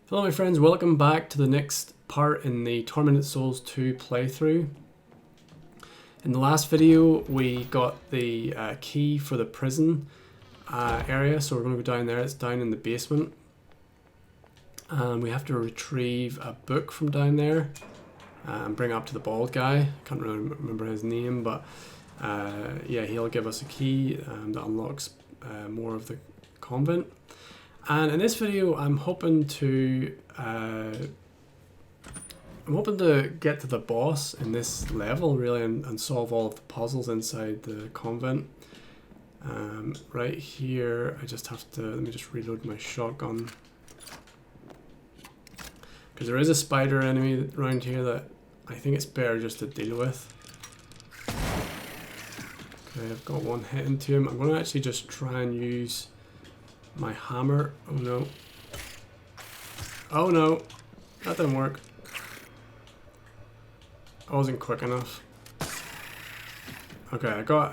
Hello my friends, welcome back to the next part in the Tormented Souls 2 playthrough. In the last video we got the key for the prison area, so we're going to go down there. It's down in the basement. And we have to retrieve a book from down there and bring it up to the bald guy. Can't really remember his name, but yeah, he'll give us a key that unlocks more of the convent. And in this video, I'm hoping to get to the boss in this level, really, and solve all of the puzzles inside the convent. Right here, I just have to, let me just reload my shotgun, because there is a spider enemy around here that I think it's better just to deal with. Okay, I've got one hit into him. I'm going to actually just try and use my hammer. Oh no. Oh no. That didn't work. I wasn't quick enough. Okay, I got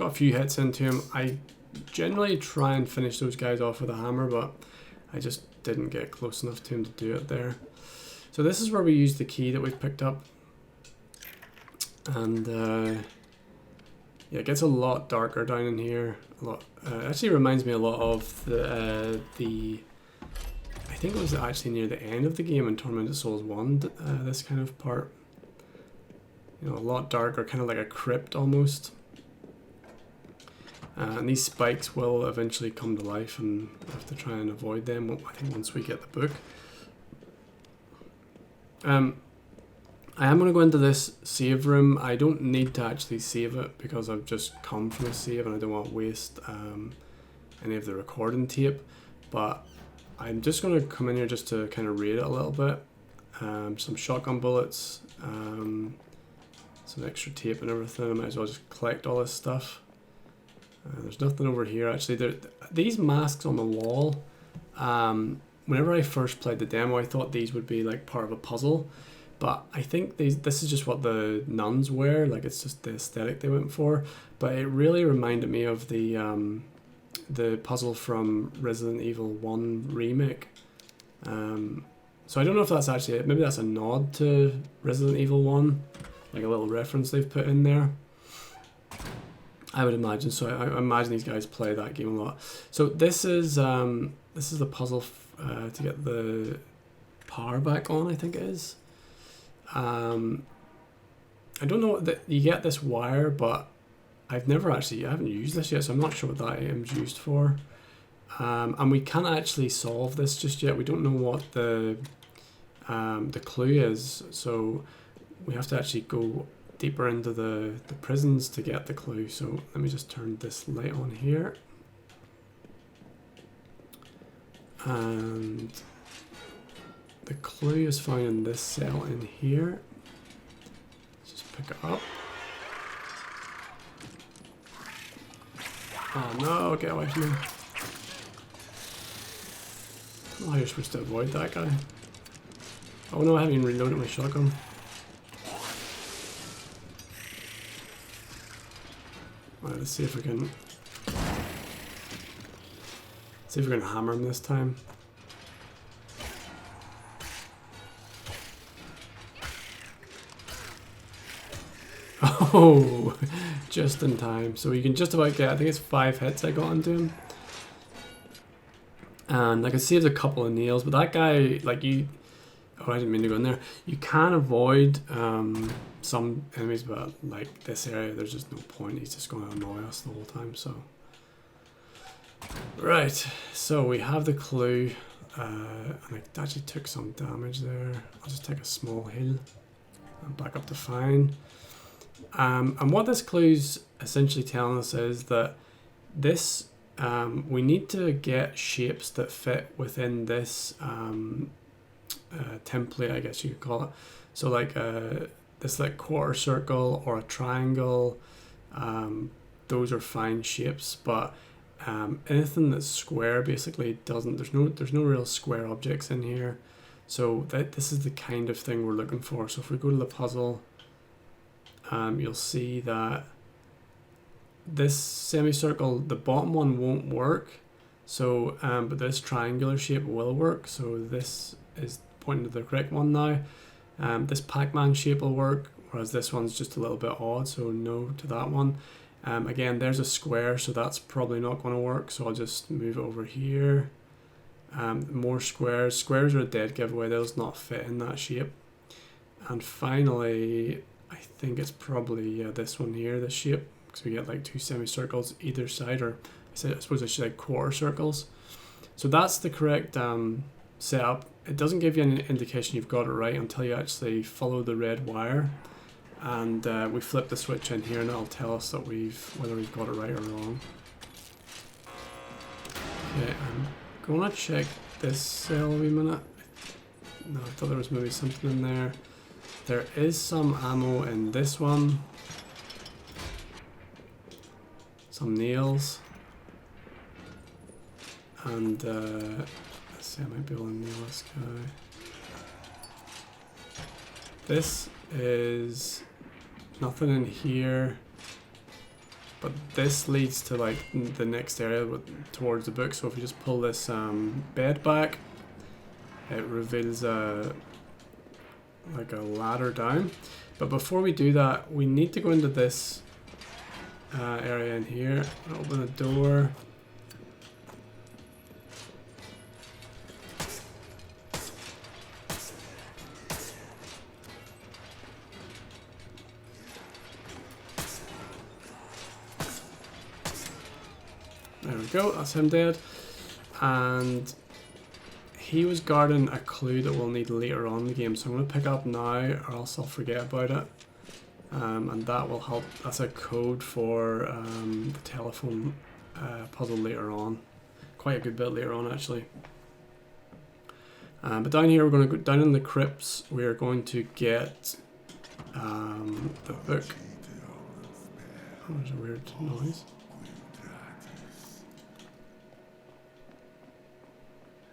a few hits into him. I generally try and finish those guys off with a hammer, but I just didn't get close enough to him to do it there. So this is where we use the key that we've picked up. And yeah, it gets a lot darker down in here. A lot. Actually reminds me a lot of the I think it was actually near the end of the game in Tormented Souls 1. This kind of part, you know, a lot darker, kind of like a crypt almost. And these spikes will eventually come to life, and we have to try and avoid them. I think once we get the book. I am going to go into this save room. I don't need to actually save it because I've just come from a save and I don't want to waste any of the recording tape. But I'm just going to come in here just to kind of raid it a little bit. Some shotgun bullets, some extra tape and everything. I might as well just collect all this stuff. There's nothing over here actually. These masks on the wall, whenever I first played the demo, I thought these would be like part of a puzzle. But I think this is just what the nuns wear, like it's just the aesthetic they went for. But it really reminded me of the puzzle from Resident Evil 1 remake. So I don't know if that's actually it. Maybe that's a nod to Resident Evil 1, like a little reference they've put in there. I would imagine. So I imagine these guys play that game a lot. So this is the puzzle to get the power back on, I think it is. I don't know that you get this wire, but I haven't used this yet, so I'm not sure what that item's used for. And we can't actually solve this just yet. We don't know what the clue is, so we have to actually go deeper into the prisons to get the clue. So let me just turn this light on here. And the clue is found in this cell in here. Let's just pick it up. Oh no, get away from me. I don't know how you're supposed to avoid that guy. Oh no, I haven't even reloaded my shotgun. Alright, let's see if we can hammer him this time. Oh, just in time. So you can just about get, I think it's 5 hits I got into him. And I can save a couple of nails, but that guy, like oh, I didn't mean to go in there. You can avoid some enemies, but like this area, there's just no point. He's just going to annoy us the whole time, so. Right, so we have the clue. And I actually took some damage there. I'll just take a small heal and back up to fine. And what this clue's essentially telling us is that this we need to get shapes that fit within this template, I guess you could call it. So like this like quarter circle or a triangle, those are fine shapes, but anything that's square basically doesn't. There's no real square objects in here. So this is the kind of thing we're looking for. So if we go to the puzzle, you'll see that this semicircle, the bottom one won't work. So, but this triangular shape will work. So this is pointing to the correct one now. This Pac-Man shape will work, whereas this one's just a little bit odd, so no to that one. Again, there's a square, so that's probably not going to work, so I'll just move it over here. More squares. Squares are a dead giveaway, those not fit in that shape. And finally, I think it's probably this one here, this shape, because we get like 2 semicircles either side, or I suppose I should say quarter circles. So that's the correct setup. It doesn't give you any indication you've got it right until you actually follow the red wire, and we flip the switch in here, and it'll tell us that whether we've got it right or wrong. Okay, I'm gonna check this cell a wee minute. No, I thought there was maybe something in there. There is some ammo in this one. Some nails. And let's see, I might be able to nail this guy. This is nothing in here, but this leads to like the next area towards the book. So if we just pull this bed back, it reveals like a ladder down. But before we do that, we need to go into this area in here, open the door. There we go, that's him dead. And he was guarding a clue that we'll need later on in the game, so I'm going to pick up now or else I'll forget about it. And that will help. That's a code for the telephone puzzle later on. Quite a good bit later on, actually. But down here, we're going to go down in the crypts. We are going to get the book. Oh, there's a weird noise.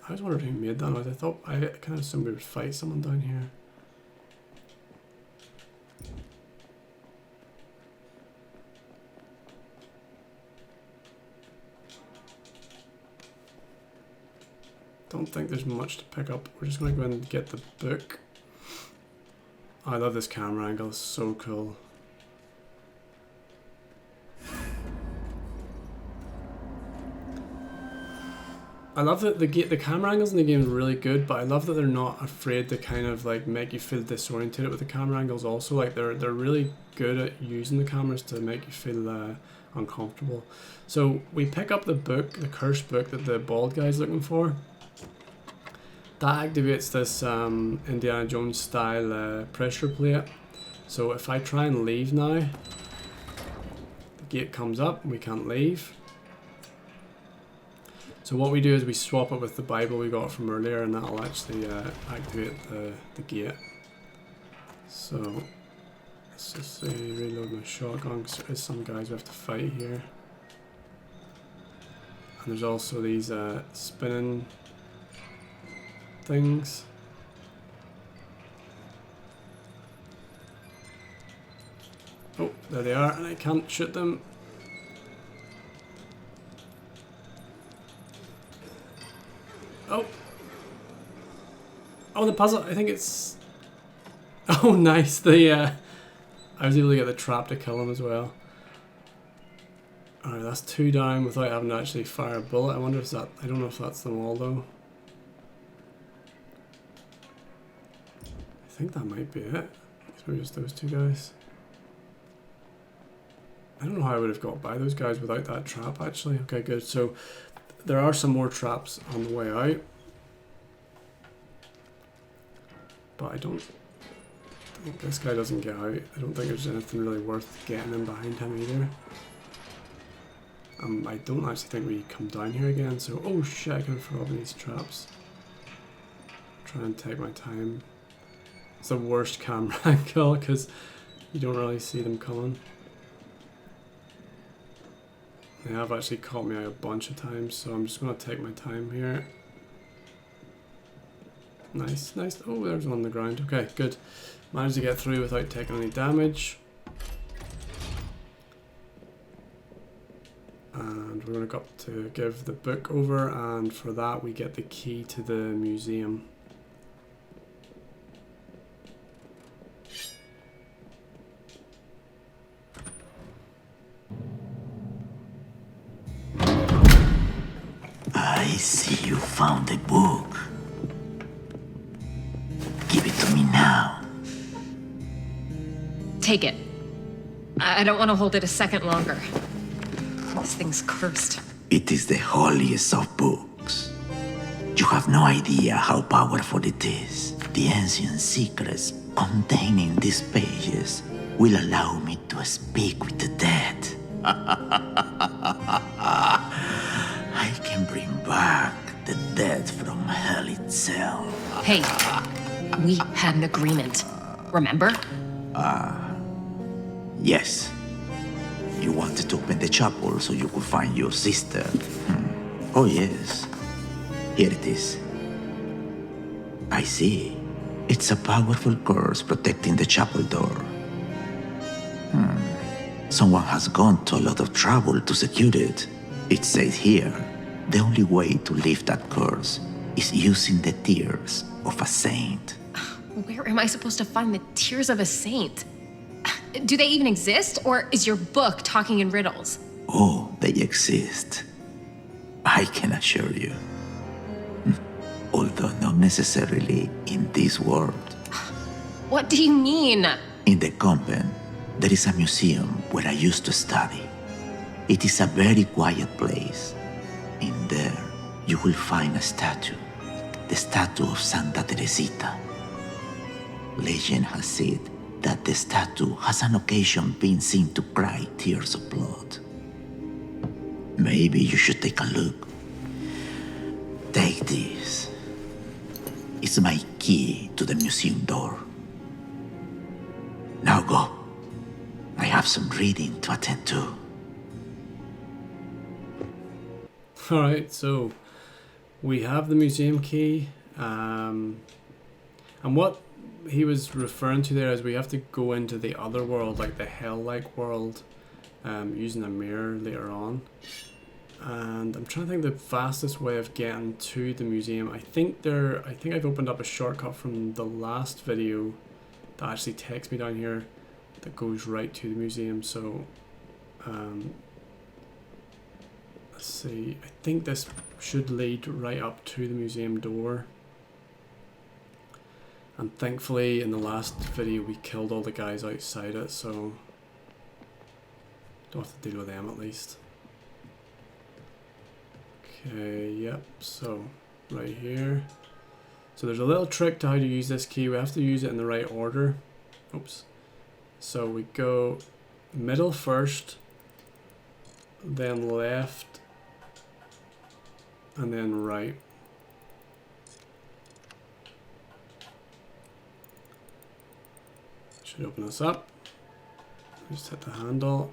I was wondering who made that noise. I kind of assumed we would fight someone down here. Don't think there's much to pick up. We're just going to go in and get the book. Oh, I love this camera angle. It's so cool. I love that the camera angles in the game is really good, but I love that they're not afraid to kind of like make you feel disoriented with the camera angles also. Like they're really good at using the cameras to make you feel uncomfortable. So we pick up the book, the cursed book that the bald guy's looking for. That activates this Indiana Jones style pressure plate. So if I try and leave now, the gate comes up and we can't leave. So what we do is we swap it with the Bible we got from earlier, and that'll actually activate the gate. So let's just say reload my shotgun, because there is some guys we have to fight here. And there's also these spinning things. Oh, there they are, and I can't shoot them. Oh! Oh, the puzzle, I think it's... Oh, nice, I was able to get the trap to kill him as well. Alright, that's 2 down without having to actually fire a bullet. I wonder if that... I don't know if that's them all, though. I think that might be it. It's maybe just those 2 guys. I don't know how I would have got by those guys without that trap, actually. Okay, good. So, there are some more traps on the way out. But I don't think this guy doesn't get out. I don't think there's anything really worth getting in behind him either. I don't actually think we come down here again, so... Oh shit, I could have forgotten these traps. Try and take my time. It's the worst camera angle, because you don't really see them coming. They have actually caught me out a bunch of times, so I'm just going to take my time here. Nice, nice. Oh, there's one on the ground. Okay, good. Managed to get through without taking any damage. And we're going to go up to give the book over, and for that we get the key to the museum. I see you found the book. Give it to me now. Take it. I don't want to hold it a second longer. This thing's cursed. It is the holiest of books. You have no idea how powerful it is. The ancient secrets contained in these pages will allow me to speak with the dead. I can bring back the dead from hell itself. Hey, we had an agreement. Remember? Yes. You wanted to open the chapel so you could find your sister. Oh, yes. Here it is. I see. It's a powerful curse protecting the chapel door. Someone has gone to a lot of trouble to secure it. It says here, the only way to lift that curse is using the tears of a saint. Where am I supposed to find the tears of a saint? Do they even exist, or is your book talking in riddles? Oh, they exist. I can assure you. Although not necessarily in this world. What do you mean? In the convent, there is a museum where I used to study. It is a very quiet place. In there, you will find a statue. The statue of Santa Teresita. Legend has said that the statue has on occasion been seen to cry tears of blood. Maybe you should take a look. Take this. It's my key to the museum door. Now go. I have some reading to attend to. Alright, so we have the museum key, and what he was referring to there is we have to go into the other world, like the hell-like world, using a mirror later on. And I'm trying to think the fastest way of getting to the museum. I think I've opened up a shortcut from the last video that actually takes me down here that goes right to the museum. So let's see, I think this should lead right up to the museum door. And thankfully in the last video we killed all the guys outside it, so don't have to deal with them at least. Okay, yep, so right here. So there's a little trick to how to use this key. We have to use it in the right order. Oops. So we go middle first, then left, and then right. Should open this up. Just hit the handle.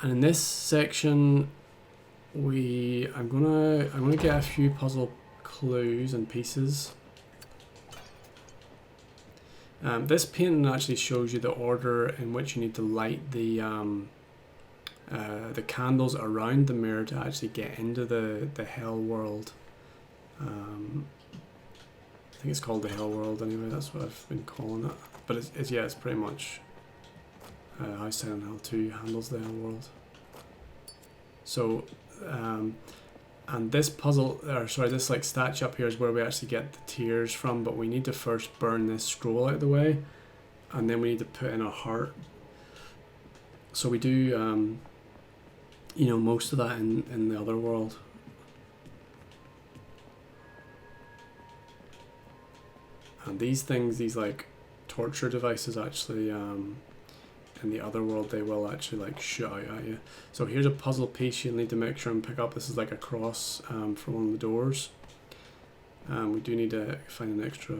And in this section, I'm gonna get a few puzzle clues and pieces. This painting actually shows you the order in which you need to light the candles around the mirror to actually get into the hell world. I think it's called the hell world anyway. That's what I've been calling it. But it's pretty much how Silent Hill 2 handles the hell world. So, and this this like statue up here is where we actually get the tears from, but we need to first burn this scroll out of the way, and then we need to put in a heart. So we do, most of that in the other world. And these things, these like torture devices actually, in the other world, they will actually like shoot out at you. So here's a puzzle piece you'll need to make sure and pick up. This is like a cross for one of the doors. We do need to find an extra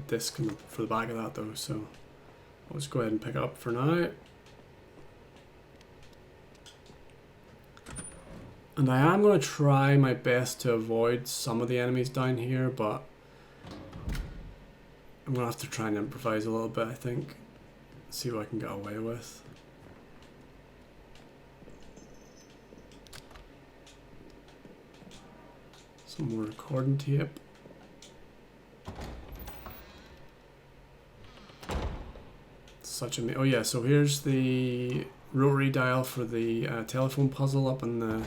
disc for the back of that though, so I'll just go ahead and pick it up for now. And I am going to try my best to avoid some of the enemies down here, but I'm going to have to try and improvise a little bit, I think. See what I can get away with. Some more recording tape. Such a... Oh yeah, so here's the rotary dial for the telephone puzzle up in the...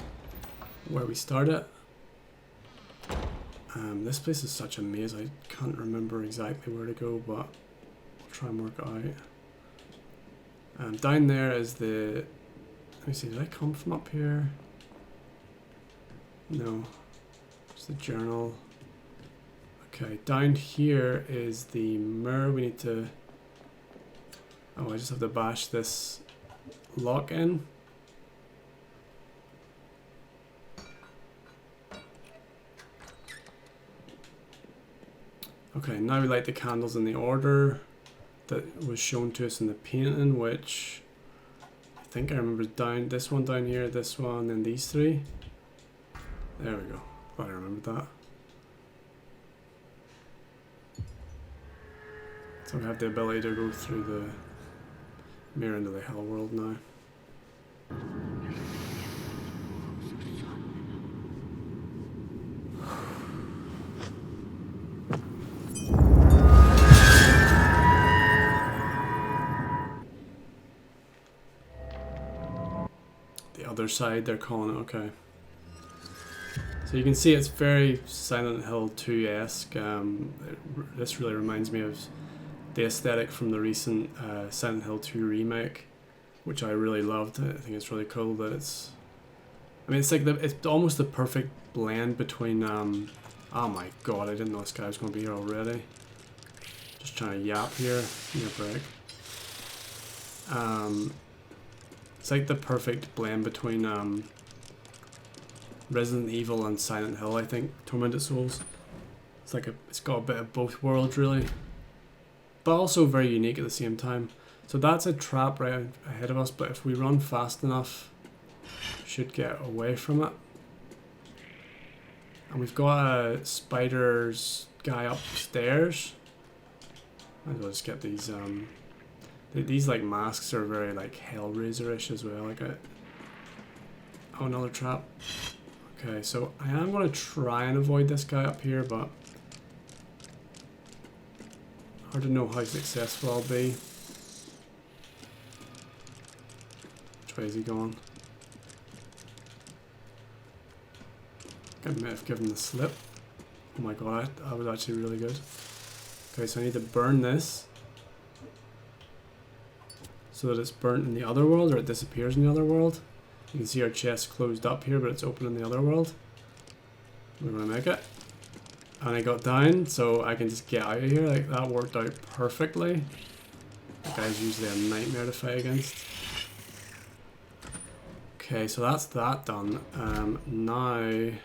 where we started. This place is such a maze, I can't remember exactly where to go, but I'll try and work it out. Down there is the... Let me see, did I come from up here? No. It's the journal. Okay, down here is the mirror. We need to... Oh, I just have to bash this lock in. Okay, now we light the candles in the order that was shown to us in the painting, which I think I remember down, this one down here, this one, and these three. There we go. Glad I remembered that. So we have the ability to go through the mirror into the hell world now. The other side, they're calling it, okay. So you can see it's very Silent Hill 2-esque. This really reminds me of the aesthetic from the recent Silent Hill 2 remake, which I really loved. I think it's really cool that it's... I mean, it's like it's almost the perfect blend between... oh my god, I didn't know this guy was going to be here already. Just trying to yap here. Give me a break. It's like the perfect blend between... Resident Evil and Silent Hill, I think. Tormented Souls. It's like it's got a bit of both worlds, really, but also very unique at the same time. So that's a trap right ahead of us, but if we run fast enough, should get away from it. And we've got a spiders guy upstairs. Might as well just get these. These like masks are very like Hellraiser-ish as well. Like oh, another trap. Okay, so I am going to try and avoid this guy up here, but hard to know how successful I'll be. Which way is he going? I may have given the slip. Oh my god, that was actually really good. Okay, so I need to burn this so that it's burnt in the other world, or it disappears in the other world. You can see our chest closed up here, but it's open in the other world. We're gonna make it. And I got down, so I can just get out of here. Like, that worked out perfectly. That guy's usually a nightmare to fight against. Okay, so that's that done. Now, let's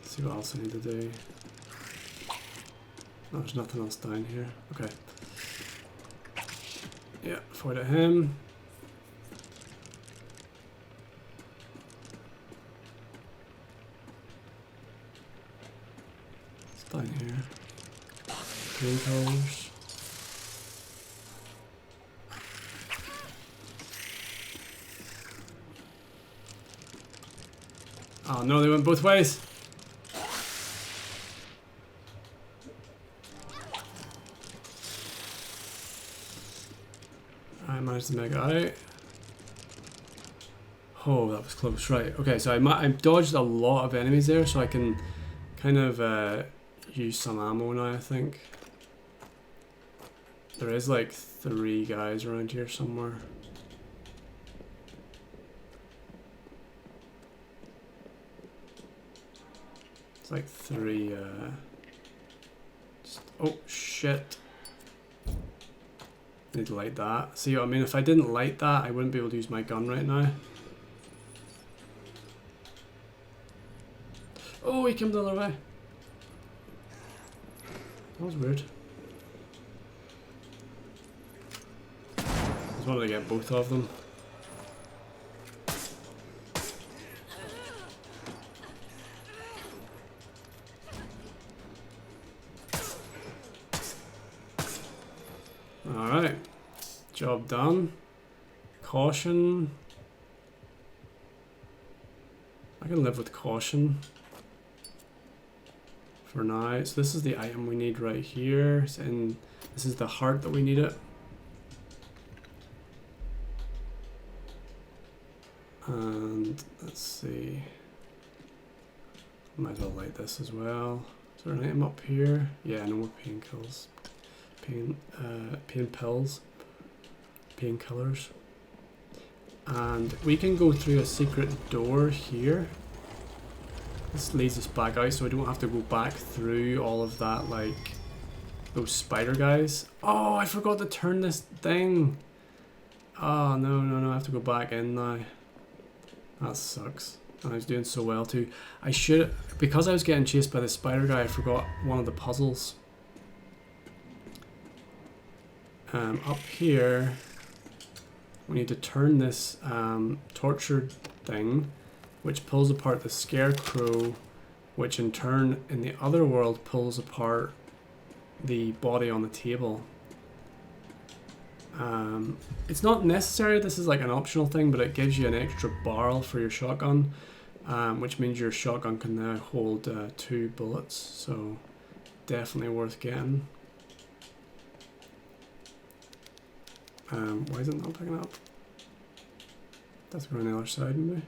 see what else I need to do. Oh, there's nothing else down here. Okay. Yeah, avoid at him. Down here. Green colors. Oh no, they went both ways. I managed to make it out. Oh, that was close. Right. Okay, so I dodged a lot of enemies there, so I can kind of use some ammo now, I think. There is like 3 guys around here somewhere. It's like 3 oh shit. Need to light that. See what I mean? If I didn't light that, I wouldn't be able to use my gun right now. Oh, he came the other way. That was weird. I just wanted to get both of them. Alright. Job done. Caution. I can live with caution. for now. So this is the item we need right here. And this is the heart that we need it. And let's see. Might as well light this as well. Is there an item up here? Yeah, no more painkillers. Pain pills. Painkillers. And we can go through a secret door here. This leads us back out so we don't have to go back through all of that, like those spider guys. Oh, I forgot to turn this thing. Oh, no, I have to go back in now. That sucks. And I was doing so well too. I should, because I was getting chased by the spider guy, I forgot one of the puzzles. Up here, we need to turn this tortured thing, which pulls apart the scarecrow, which in turn, in the other world, pulls apart the body on the table. It's not necessary, this is like an optional thing, but it gives you an extra barrel for your shotgun, which means your shotgun can now hold 2 bullets, so definitely worth getting. Why is it not picking up? That's going on the other side maybe.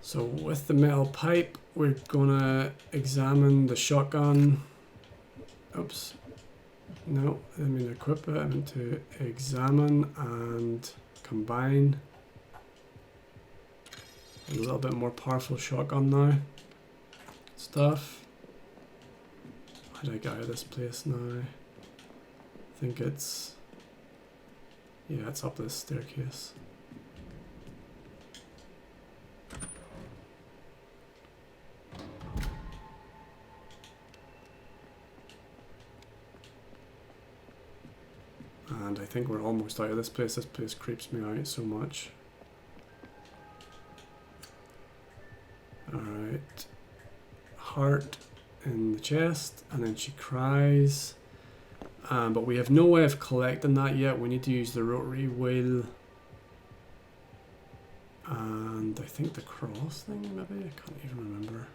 So with the metal pipe, we're gonna examine the shotgun. Oops. No, I didn't mean to equip it. I meant to examine and combine. A little bit more powerful shotgun now. Stuff. How do I get out of this place now? I think it's... yeah, it's up this staircase. And I think we're almost out of this place. This place creeps me out so much. Alright. Heart in the chest, and then she cries. But we have no way of collecting that yet. We need to use the rotary wheel. And I think the cross thing, maybe? I can't even remember.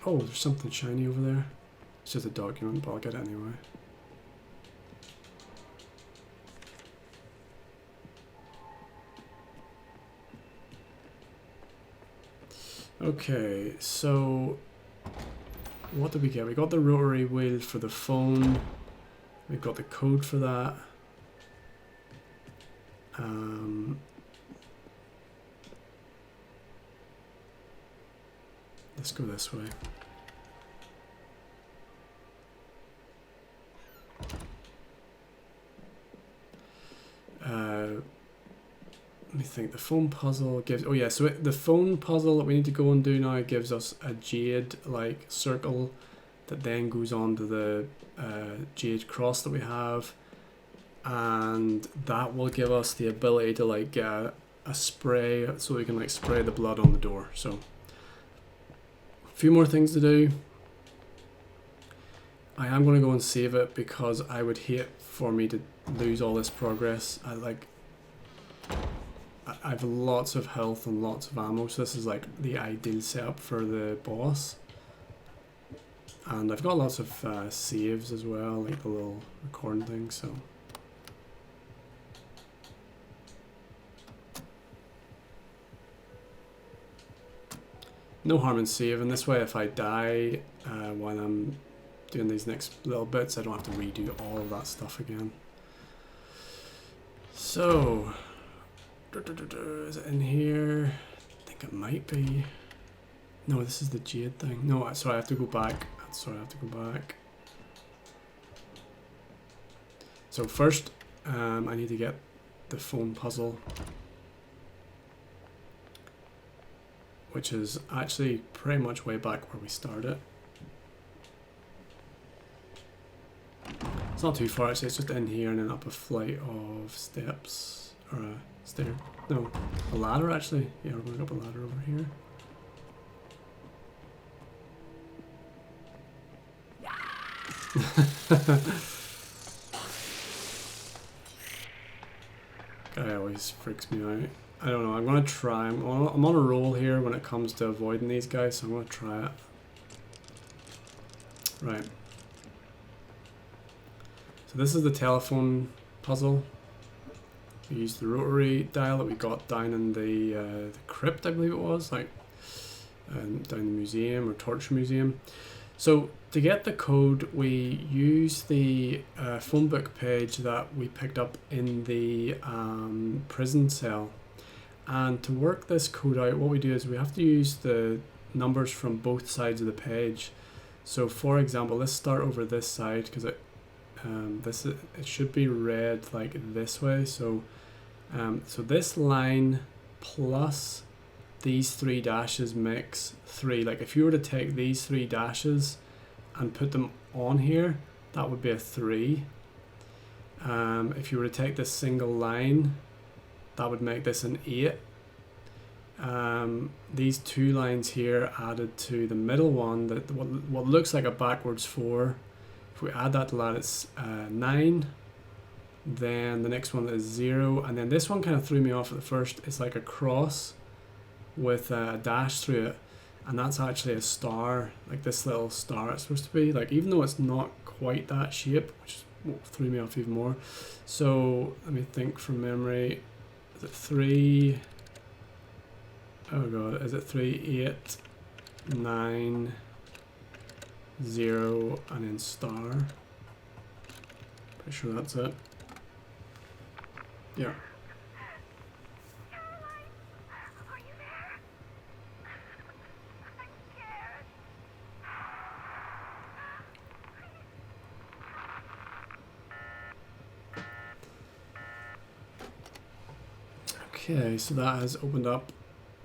Oh, there's something shiny over there. It's just a document, but I'll get it anyway. Okay, so what did we get? We got the rotary wheel for the phone. We got the code for that. Let's go this way. Let me think. The phone puzzle gives... oh yeah, so the phone puzzle that we need to go and do now gives us a Jade like circle that then goes on to the Jade cross that we have, and that will give us the ability to like get a spray so we can like spray the blood on the door. So a few more things to do. I am going to go and save it because I would hate for me to lose all this progress. I have lots of health and lots of ammo, so this is like the ideal setup for the boss. And I've got lots of saves as well, like the little recording thing, so. No harm in saving. This way if I die while I'm doing these next little bits, I don't have to redo all of that stuff again. So, is it in here? I think it might be. No, this is the Jade thing. No, sorry, I have to go back. Sorry, I have to go back. So first, I need to get the phone puzzle, which is actually pretty much way back where we started. It's not too far, actually. It's just in here and then up a flight of steps, or a stair. No, a ladder actually. Yeah, we're going up a ladder over here. guy always freaks me out. I don't know, I'm gonna try. I'm on a roll here when it comes to avoiding these guys, so I'm gonna try it. Right. So this is the telephone puzzle. We used the rotary dial that we got down in the crypt, I believe it was, like down in the museum or torture museum. So to get the code, we use the phone book page that we picked up in the prison cell. And to work this code out, what we do is we have to use the numbers from both sides of the page. So for example, let's start over this side because it should be read like this way. So so this line plus these 3 dashes makes 3. Like if you were to take these 3 dashes and put them on here, that would be a 3. If you were to take this single line, that would make this an 8. These 2 lines here added to the middle one, that what looks like a backwards 4, if we add that to that, it's 9. Then the next one is 0, and then this one kind of threw me off at the first. It's like a cross with a dash through it, and that's actually a star, like this little star it's supposed to be, like even though it's not quite that shape, which threw me off even more. So let me think from memory. Is it 3? Oh god, is it 3, 8, 9, 0, and then star? Pretty sure that's it. Yeah. Okay, so that has opened up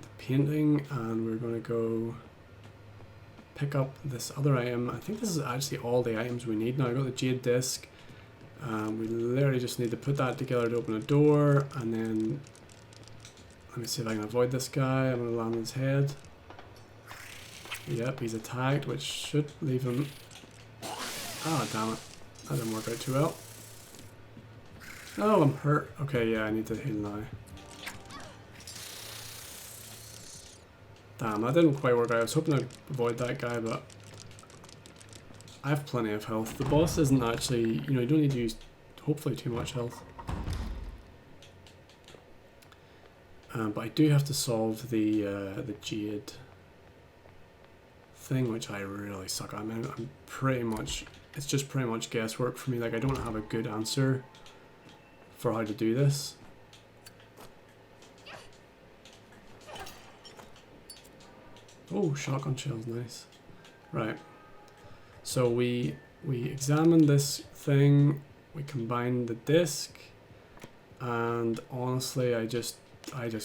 the painting, and we're going to go pick up this other item. I think this is actually all the items we need now. I got the Jade disc. We literally just need to put that together to open a door, and then let me see if I can avoid this guy. I'm going to land on his head. Yep, he's attacked, which should leave him... Ah, damn it. That didn't work out too well. Oh, I'm hurt. Okay, yeah, I need to heal now. Damn, that didn't quite work out. I was hoping to avoid that guy, but I have plenty of health. The boss isn't actually, you know, you don't need to use hopefully too much health. But I do have to solve the Jade thing, which I really suck at. I mean, I'm pretty much, it's just pretty much guesswork for me. Like, I don't have a good answer for how to do this. Oh, shotgun shells, nice. Right. So we examine this thing, we combine the disc, and honestly, I just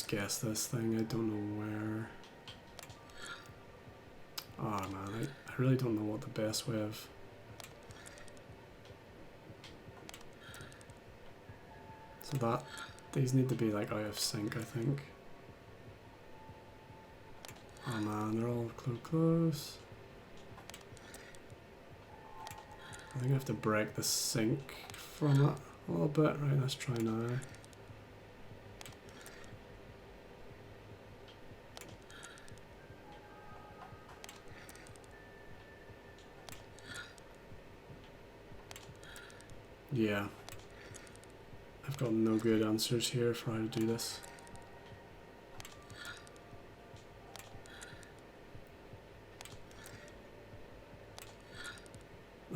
guessed this thing. I don't know where. Oh man, I really don't know what the best way of. So that these need to be like out of sync, I think. Oh man, they're all close. I think I have to break the sync from it a little bit. Right, let's try now. Yeah. I've got no good answers here for how to do this.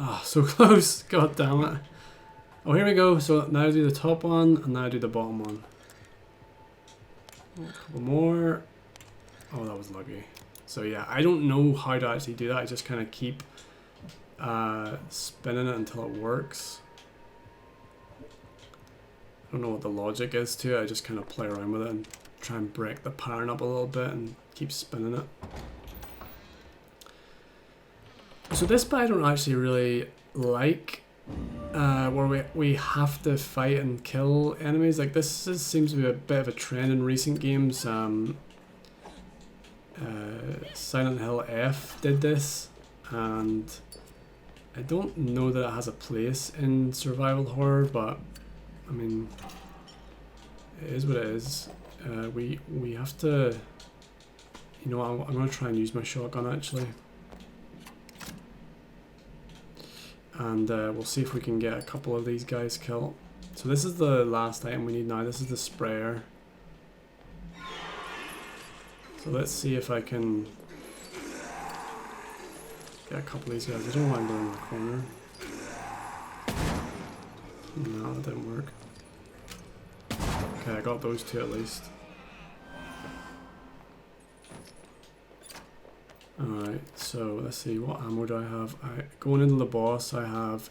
Ah, so close. God damn it. Oh, here we go. So now I do the top one, and now I do the bottom one. Oh, a couple more. Oh, that was lucky. So yeah, I don't know how to actually do that. I just kind of keep spinning it until it works. I don't know what the logic is to it. I just kind of play around with it and try and break the pattern up a little bit and keep spinning it. So this bit I don't actually really like, where we have to fight and kill enemies. Like this seems to be a bit of a trend in recent games. Silent Hill F did this, and I don't know that it has a place in survival horror, but I mean, it is what it is. We have to, you know, I'm going to try and use my shotgun actually. And we'll see if we can get a couple of these guys killed. So this is the last item we need now. This is the sprayer. So let's see if I can get a couple of these guys. I don't want to go in the corner. No, that didn't work. Okay, I got those two at least. Alright, so let's see, what ammo do I have? Going into the boss, I have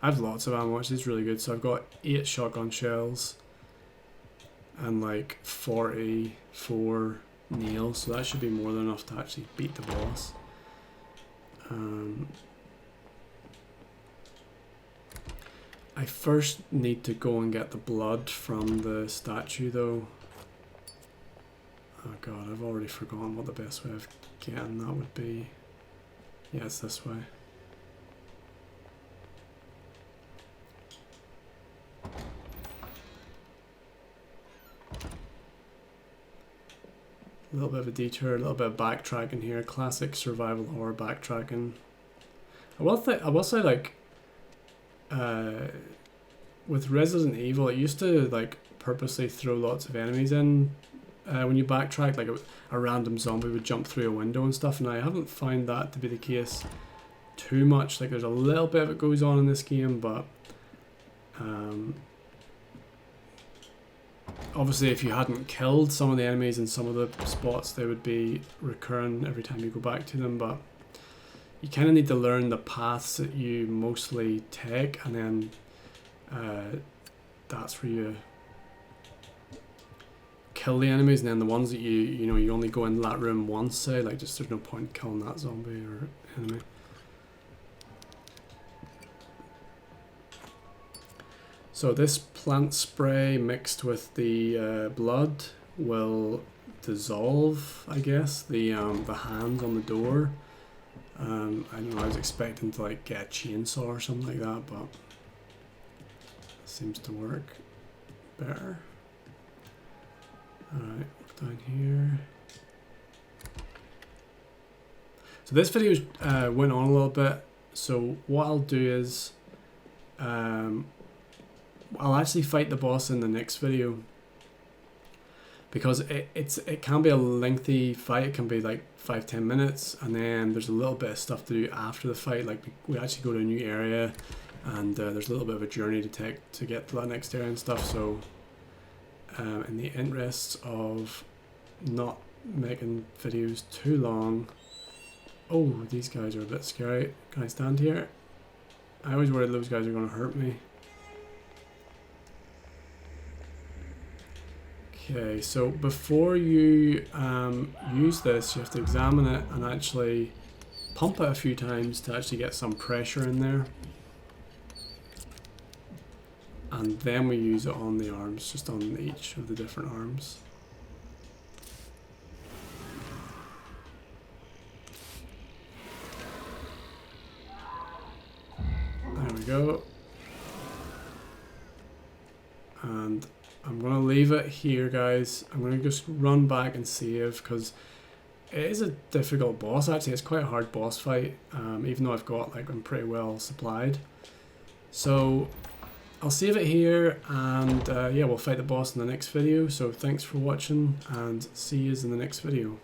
lots of ammo, which is really good. So I've got 8 shotgun shells and like 44 nails, so that should be more than enough to actually beat the boss. I first need to go and get the blood from the statue though. Oh god, I've already forgotten what the best way of getting that would be. Yeah, it's this way. A little bit of a detour, a little bit of backtracking here. Classic survival horror backtracking. I will say like, with Resident Evil, it used to like purposely throw lots of enemies in when you backtrack, like a random zombie would jump through a window and stuff, and I haven't found that to be the case too much. Like there's a little bit of it goes on in this game, but obviously if you hadn't killed some of the enemies in some of the spots, they would be recurring every time you go back to them, but you kind of need to learn the paths that you mostly take, and then that's where you kill the enemies, and then the ones that you only go in that room once, say, like just there's no point killing that zombie or enemy. So this plant spray mixed with the blood will dissolve, I guess, the hands on the door. I don't know, I was expecting to like get a chainsaw or something like that, but it seems to work better. Alright, look down here. So this video went on a little bit, so what I'll do is I'll actually fight the boss in the next video, because it can be a lengthy fight. It can be like 5-10 minutes, and then there's a little bit of stuff to do after the fight. Like we actually go to a new area, and there's a little bit of a journey to take to get to that next area and stuff. So in the interests of not making videos too long, oh, these guys are a bit scary. Can I stand here? I always worry those guys are going to hurt me. Okay, so before you use this, you have to examine it and actually pump it a few times to actually get some pressure in there. And then we use it on the arms, just on each of the different arms. There we go. And I'm going to leave it here, guys. I'm going to just run back and save, because it is a difficult boss. Actually, it's quite a hard boss fight, even though I'm pretty well supplied. So I'll save it here, and yeah, we'll fight the boss in the next video. So thanks for watching, and see you in the next video.